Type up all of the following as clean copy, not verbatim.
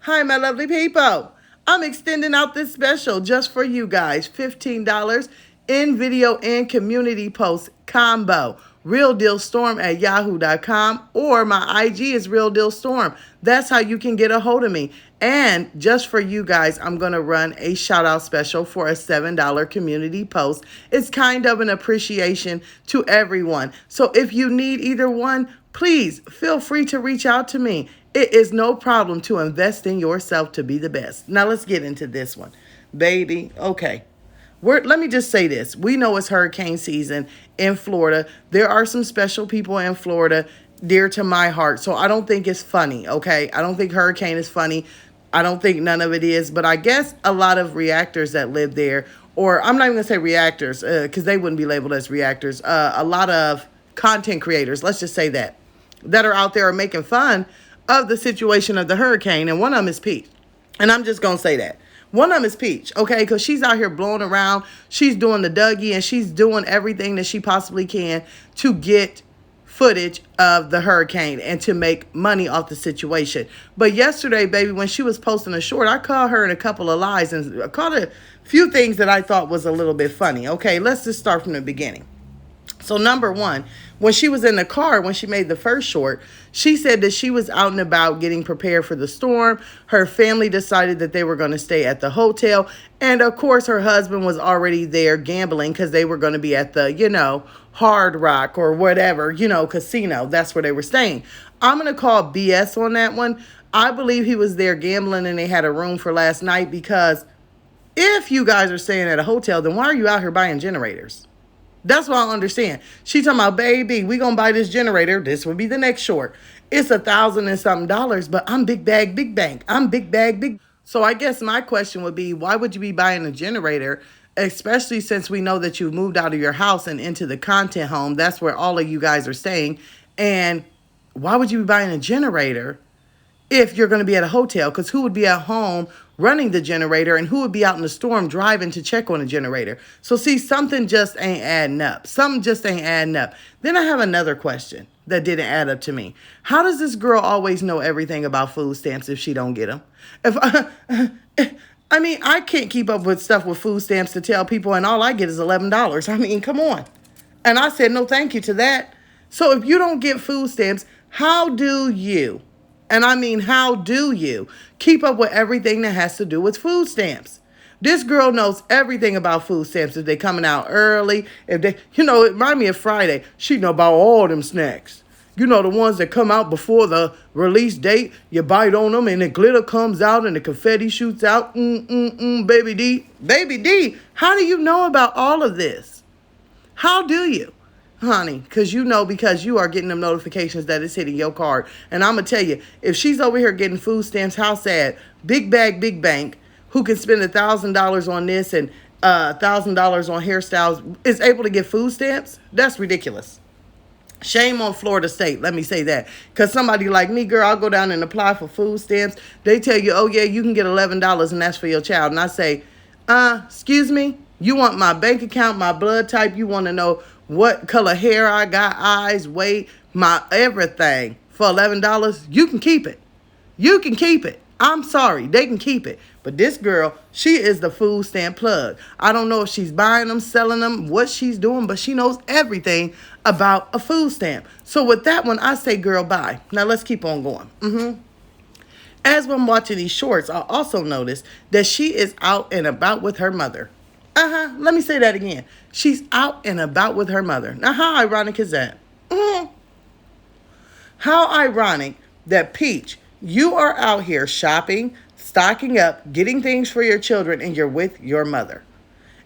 Hi, my lovely people. I'm extending out this special just for you guys. $15 in video and community post combo. Real Deal Storm at yahoo.com, or my IG is Real Deal Storm. That's how you can get a hold of me. And just for you guys, I'm going to run a shout out special for a $7 community post. It's kind of an appreciation to everyone. So if you need either one, please feel free to reach out to me. It is no problem to invest in yourself to be the best. Now let's get into this one. Baby, okay. Let me just say this. We know it's hurricane season in Florida. There are some special people in Florida dear to my heart. So I don't think it's funny, okay? I don't think hurricane is funny. I don't think none of it is. But I guess a lot of reactors that live there, or I'm not even going to say reactors because they wouldn't be labeled as reactors. A lot of content creators, let's just say that are out there are making fun of the situation of the hurricane. And one of them is Peach. And I'm just going to say that. One of them is Peach, okay? Because she's out here blowing around. She's doing the Dougie, and she's doing everything that she possibly can to get footage of the hurricane and to make money off the situation. But yesterday, baby, when she was posting a short, I called her in a couple of lies and I called her a few things that I thought was a little bit funny. Okay, let's just start from the beginning. So number one, when she was in the car, when she made the first short, she said that she was out and about getting prepared for the storm. Her family decided that they were going to stay at the hotel. And of course, her husband was already there gambling because they were going to be at the, Hard Rock or whatever, casino. That's where they were staying. I'm going to call BS on that one. I believe he was there gambling and they had a room for last night, because if you guys are staying at a hotel, then why are you out here buying generators? That's what I don't understand. She talking about, baby, we gonna buy this generator. This would be the next short. It's $1,000 and something dollars, but I'm big bag, big bank. I'm big bag, big. So I guess my question would be, why would you be buying a generator, especially since we know that you've moved out of your house and into the content home? That's where all of you guys are staying. And why would you be buying a generator if you're going to be at a hotel? Because who would be at home running the generator, and who would be out in the storm driving to check on a generator? So see, something just ain't adding up. Something just ain't adding up. Then I have another question that didn't add up to me. How does this girl always know everything about food stamps if she don't get them? I can't keep up with stuff with food stamps to tell people, and all I get is $11. I mean, come on. And I said no thank you to that. So if you don't get food stamps, how do you, and I mean, how do you keep up with everything that has to do with food stamps? This girl knows everything about food stamps. If they're coming out early, if they, it reminds me of Friday. She know about all them snacks. The ones that come out before the release date. You bite on them and the glitter comes out and the confetti shoots out. Baby D. Baby D, how do you know about all of this? How do you? Honey, because you are getting them notifications that it's hitting your card. And I'm going to tell you, if she's over here getting food stamps, how sad. Big bag, big bank, who can spend $1,000 on this and $1,000 on hairstyles, is able to get food stamps? That's ridiculous. Shame on Florida State, let me say that. Because somebody like me, girl, I'll go down and apply for food stamps. They tell you, oh, yeah, you can get $11 and that's for your child. And I say, excuse me? You want my bank account, my blood type? You want to know what color hair I got, eyes, weight, my everything for $11? You can keep it. You can keep it. I'm sorry, they can keep it. But this girl, she is the food stamp plug. I don't know if she's buying them, selling them, what she's doing, but she knows everything about a food stamp. So with that one, I say, girl, bye. Now let's keep on going. As I'm watching these shorts, I also noticed that she is out and about with her mother. Let me say that again. She's out and about with her mother. Now, how ironic is that? How ironic that, Peach, you are out here shopping, stocking up, getting things for your children, and you're with your mother.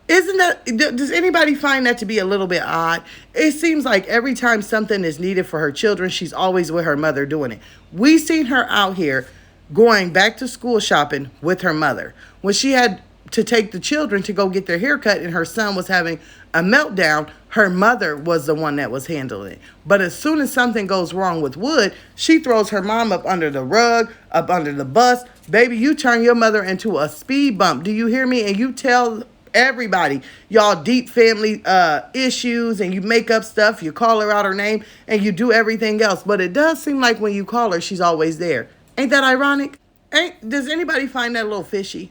Does anybody find that to be a little bit odd? It seems like every time something is needed for her children, she's always with her mother doing it. We seen her out here going back to school shopping with her mother. When she had to take the children to go get their hair cut and her son was having a meltdown, her mother was the one that was handling it. But as soon as something goes wrong with Wood, she throws her mom up under the rug, up under the bus. Baby, you turn your mother into a speed bump. Do you hear me? And you tell everybody y'all deep family issues, and you make up stuff. You call her out her name and you do everything else. But it does seem like when you call her, she's always there. Ain't that ironic? Does anybody find that a little fishy?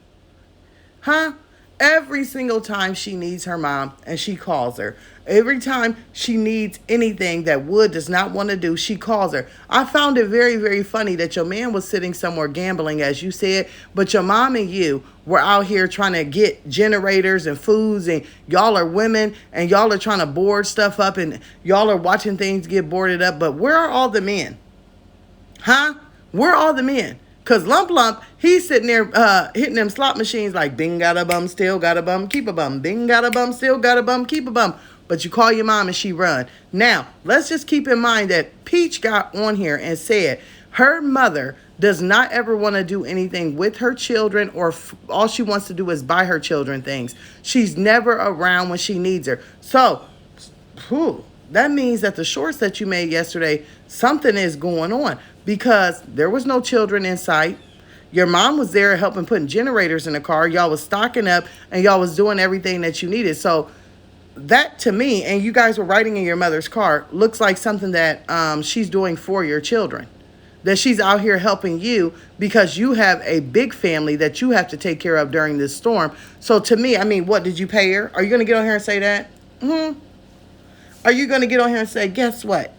Huh? Every single time she needs her mom and she calls her. Every time she needs anything that Wood does not want to do, she calls her. I found it very, very funny that your man was sitting somewhere gambling, as you said, but your mom and you were out here trying to get generators and foods, and y'all are women and y'all are trying to board stuff up and y'all are watching things get boarded up. But where are all the men? Huh? Where are all the men? Because Lump Lump, he's sitting there hitting them slot machines like bing, got a bum, still got a bum, keep a bum. Bing, got a bum, still got a bum, keep a bum. But you call your mom and she run. Now, let's just keep in mind that Peach got on here and said her mother does not ever want to do anything with her children, or all she wants to do is buy her children things. She's never around when she needs her. So, that means that the shorts that you made yesterday, something is going on, because there was no children in sight. Your mom was there helping putting generators in the car. Y'all was stocking up and y'all was doing everything that you needed. So that to me, and you guys were riding in your mother's car, looks like something that she's doing for your children. That she's out here helping you because you have a big family that you have to take care of during this storm. So to me, I mean, what did you pay her? Are you going to get on here and say that? Are you going to get on here and say, guess what?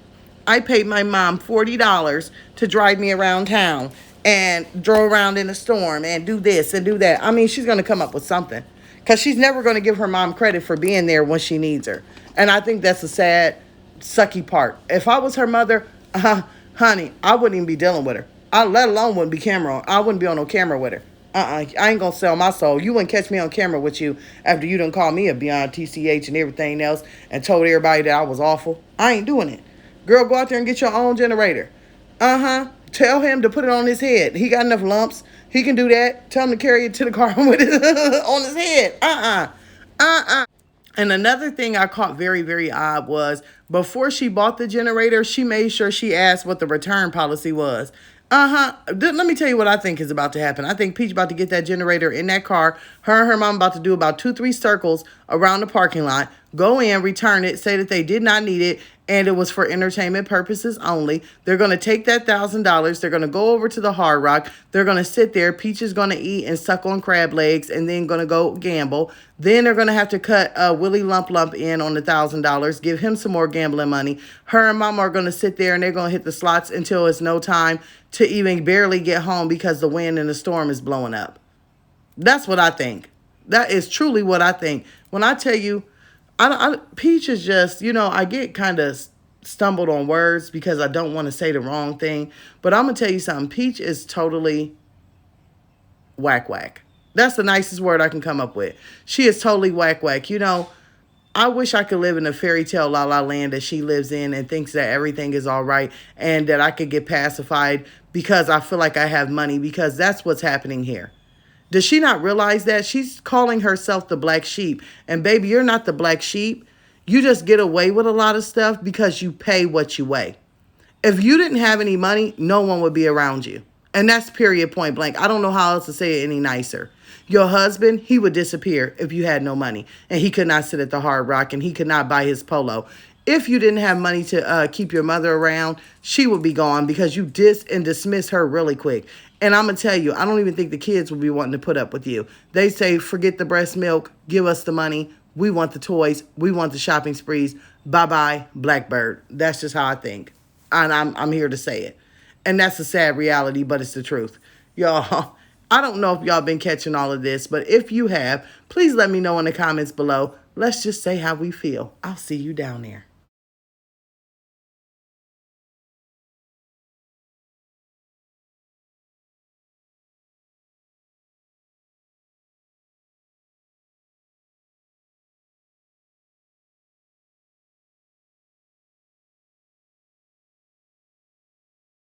I paid my mom $40 to drive me around town and drove around in a storm and do this and do that. I mean, she's going to come up with something, because she's never going to give her mom credit for being there when she needs her. And I think that's a sad, sucky part. If I was her mother, honey, I wouldn't even be dealing with her. I let alone wouldn't be camera on. I wouldn't be on no camera with her. I ain't gonna sell my soul. You wouldn't catch me on camera with you after you done called me a beyond TCH and everything else and told everybody that I was awful. I ain't doing it. Girl, go out there and get your own generator. Tell him to put it on his head. He got enough lumps. He can do that. Tell him to carry it to the car with it on his head. And another thing I caught very, very odd was before she bought the generator, she made sure she asked what the return policy was. Let me tell you what I think is about to happen. I think Peach about to get that generator in that car. Her and her mom about to do about 2-3 circles around the parking lot. Go in, return it, say that they did not need it, and it was for entertainment purposes only. They're going to take that $1,000. They're going to go over to the Hard Rock. They're going to sit there. Peach is going to eat and suck on crab legs and then going to go gamble. Then they're going to have to cut Willie Lump Lump in on the $1,000, give him some more gambling money. Her and Mama are going to sit there and they're going to hit the slots until it's no time to even barely get home because the wind and the storm is blowing up. That's what I think. That is truly what I think. When I tell you, Peach is just, I get kind of stumbled on words because I don't want to say the wrong thing. But I'm going to tell you something. Peach is totally whack whack. That's the nicest word I can come up with. She is totally whack whack. I wish I could live in a fairy tale la la land that she lives in and thinks that everything is all right and that I could get pacified because I feel like I have money, because that's what's happening here. Does she not realize that? She's calling herself the black sheep. And baby, you're not the black sheep. You just get away with a lot of stuff because you pay what you weigh. If you didn't have any money, no one would be around you. And that's period, point blank. I don't know how else to say it any nicer. Your husband, he would disappear if you had no money. And he could not sit at the Hard Rock and he could not buy his polo. If you didn't have money to keep your mother around, she would be gone because you dismiss her really quick. And I'm going to tell you, I don't even think the kids will be wanting to put up with you. They say, forget the breast milk, give us the money. We want the toys. We want the shopping sprees. Bye-bye, Blackbird. That's just how I think. And I'm here to say it. And that's a sad reality, but it's the truth. Y'all, I don't know if y'all been catching all of this, but if you have, please let me know in the comments below. Let's just say how we feel. I'll see you down there.